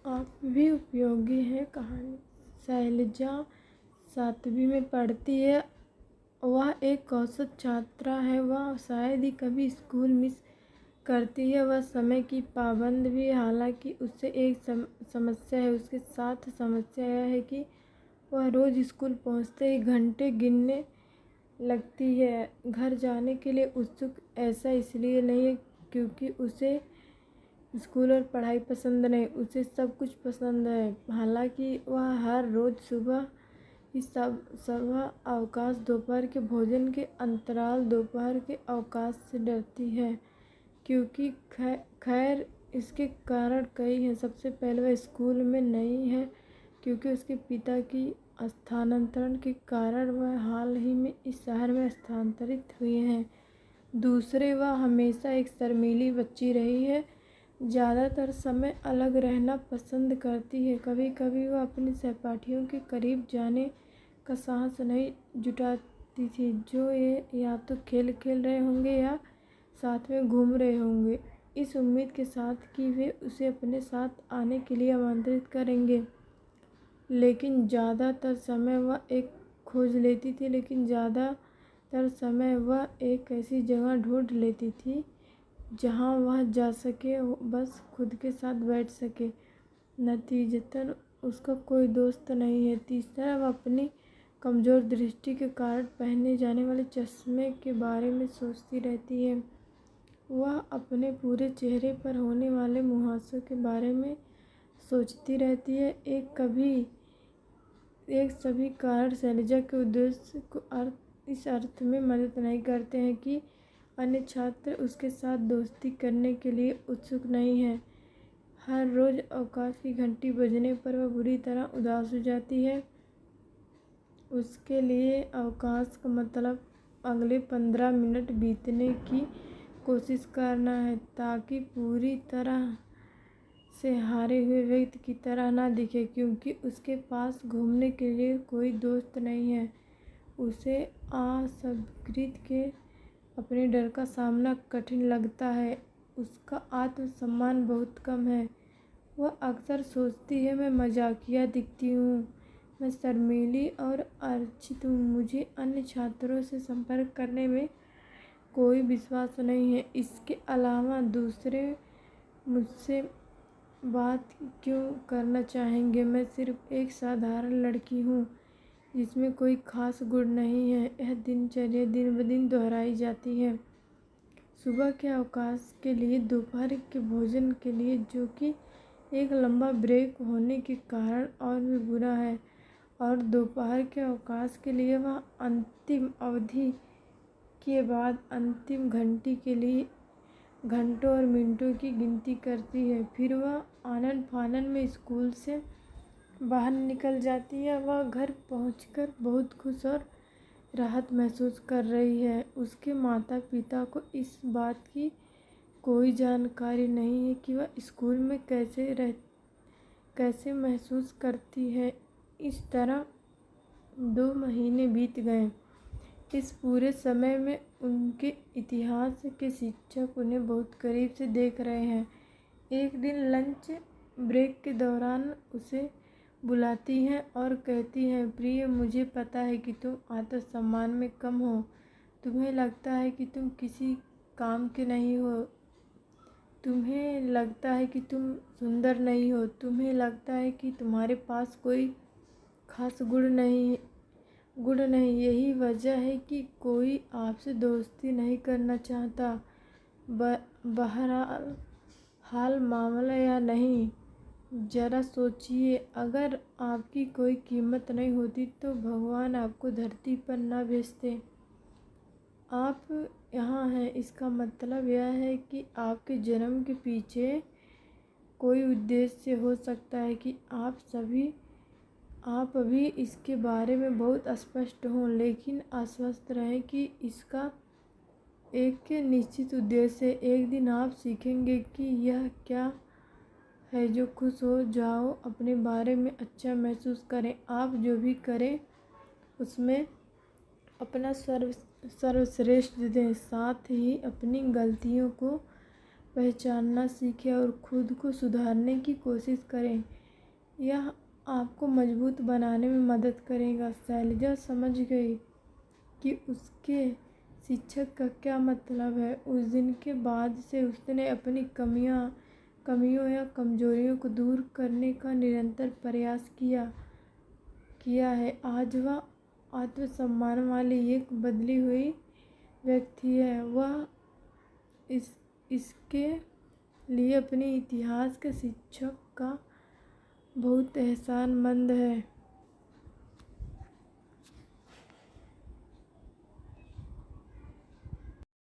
आप भी उपयोगी हैं कहानी। शैलजा 7वीं में पढ़ती है। वह एक औसत छात्रा है। वह शायद ही कभी स्कूल मिस करती है। वह समय की पाबंद भी है। हालांकि उससे एक समस्या है। उसके साथ समस्या यह है कि वह रोज़ स्कूल पहुंचते ही घंटे गिनने लगती है। घर जाने के लिए उत्सुक ऐसा इसलिए नहीं है क्योंकि उसे स्कूल और पढ़ाई पसंद नहीं, उसे सब कुछ पसंद है। हालांकि वह हर रोज़ सुबह की सभा अवकाश, दोपहर के भोजन के अंतराल, दोपहर के अवकाश से डरती है क्योंकि खैर इसके कारण कई हैं। सबसे पहले वह स्कूल में नहीं है क्योंकि उसके पिता की स्थानांतरण के कारण वह हाल ही में इस शहर में स्थानांतरित हुए हैं। दूसरे, वह हमेशा एक शर्मीली बच्ची रही है, ज़्यादातर समय अलग रहना पसंद करती है। कभी कभी वह अपने सहपाठियों के करीब जाने का साहस नहीं जुटाती थी, जो ये या तो खेल खेल रहे होंगे या साथ में घूम रहे होंगे, इस उम्मीद के साथ कि वे उसे अपने साथ आने के लिए आमंत्रित करेंगे। लेकिन ज़्यादातर समय वह एक ऐसी जगह ढूंढ लेती थी जहां वह जा सके, बस खुद के साथ बैठ सके। नतीजतन उसका कोई दोस्त नहीं है। तीसरा, वह अपनी कमज़ोर दृष्टि के कारण पहने जाने वाले चश्मे के बारे में सोचती रहती है। वह अपने पूरे चेहरे पर होने वाले मुहासों के बारे में सोचती रहती है। सभी कारण शैलजा के उद्देश्य को इस अर्थ में मदद नहीं करते हैं कि अन्य छात्र उसके साथ दोस्ती करने के लिए उत्सुक नहीं हैं। हर रोज़ अवकाश की घंटी बजने पर वह बुरी तरह उदास हो जाती है। उसके लिए अवकाश का मतलब अगले 15 मिनट बीतने की कोशिश करना है ताकि पूरी तरह से हारे हुए व्यक्ति की तरह ना दिखे, क्योंकि उसके पास घूमने के लिए कोई दोस्त नहीं है। उसे असंगठित के अपने डर का सामना कठिन लगता है। उसका आत्मसम्मान बहुत कम है। वह अक्सर सोचती है, मैं मजाकिया दिखती हूँ, मैं शर्मीली और अर्चित हूँ, मुझे अन्य छात्रों से संपर्क करने में कोई विश्वास नहीं है। इसके अलावा दूसरे मुझसे बात क्यों करना चाहेंगे? मैं सिर्फ एक साधारण लड़की हूँ जिसमें कोई खास गुण नहीं है। यह दिनचर्या दिन ब दिन दोहराई जाती है। सुबह के अवकाश के लिए, दोपहर के भोजन के लिए, जो कि एक लंबा ब्रेक होने के कारण और भी बुरा है, और दोपहर के अवकाश के लिए वह अंतिम अवधि के बाद अंतिम घंटी के लिए घंटों और मिनटों की गिनती करती है। फिर वह आनन फानन में स्कूल से बाहर निकल जाती है। वह घर पहुंचकर बहुत खुश और राहत महसूस कर रही है। उसके माता पिता को इस बात की कोई जानकारी नहीं है कि वह स्कूल में कैसे महसूस करती है। इस तरह 2 महीने बीत गए। इस पूरे समय में उनके इतिहास के शिक्षक उन्हें बहुत करीब से देख रहे हैं। एक दिन लंच ब्रेक के दौरान उसे बुलाती हैं और कहती हैं, प्रिय, मुझे पता है कि तुम आत्मसम्मान में कम हो। तुम्हें लगता है कि तुम किसी काम के नहीं हो। तुम्हें लगता है कि तुम सुंदर नहीं हो। तुम्हें लगता है कि तुम्हारे पास कोई खास गुण नहीं। यही वजह है कि कोई आपसे दोस्ती नहीं करना चाहता। बहरहाल मामला या नहीं, ज़रा सोचिए, अगर आपकी कोई कीमत नहीं होती तो भगवान आपको धरती पर ना भेजते। आप यहाँ हैं, इसका मतलब यह है कि आपके जन्म के पीछे कोई उद्देश्य हो सकता है कि आप अभी इसके बारे में बहुत अस्पष्ट हों, लेकिन आश्वस्त रहें कि इसका एक निश्चित उद्देश्य है। एक दिन आप सीखेंगे कि यह क्या है जो खुश हो जाओ, अपने बारे में अच्छा महसूस करें। आप जो भी करें उसमें अपना सर्वश्रेष्ठ दें, साथ ही अपनी गलतियों को पहचानना सीखें और खुद को सुधारने की कोशिश करें। यह आपको मजबूत बनाने में मदद करेगा। शैलजा समझ गई कि उसके शिक्षक का क्या मतलब है। उस दिन के बाद से उसने अपनी कमियों या कमजोरियों को दूर करने का निरंतर प्रयास किया है। आज वह आत्मसम्मान वाली एक बदली हुई व्यक्ति है। वह इसके लिए अपने इतिहास के शिक्षक का बहुत एहसानमंद है।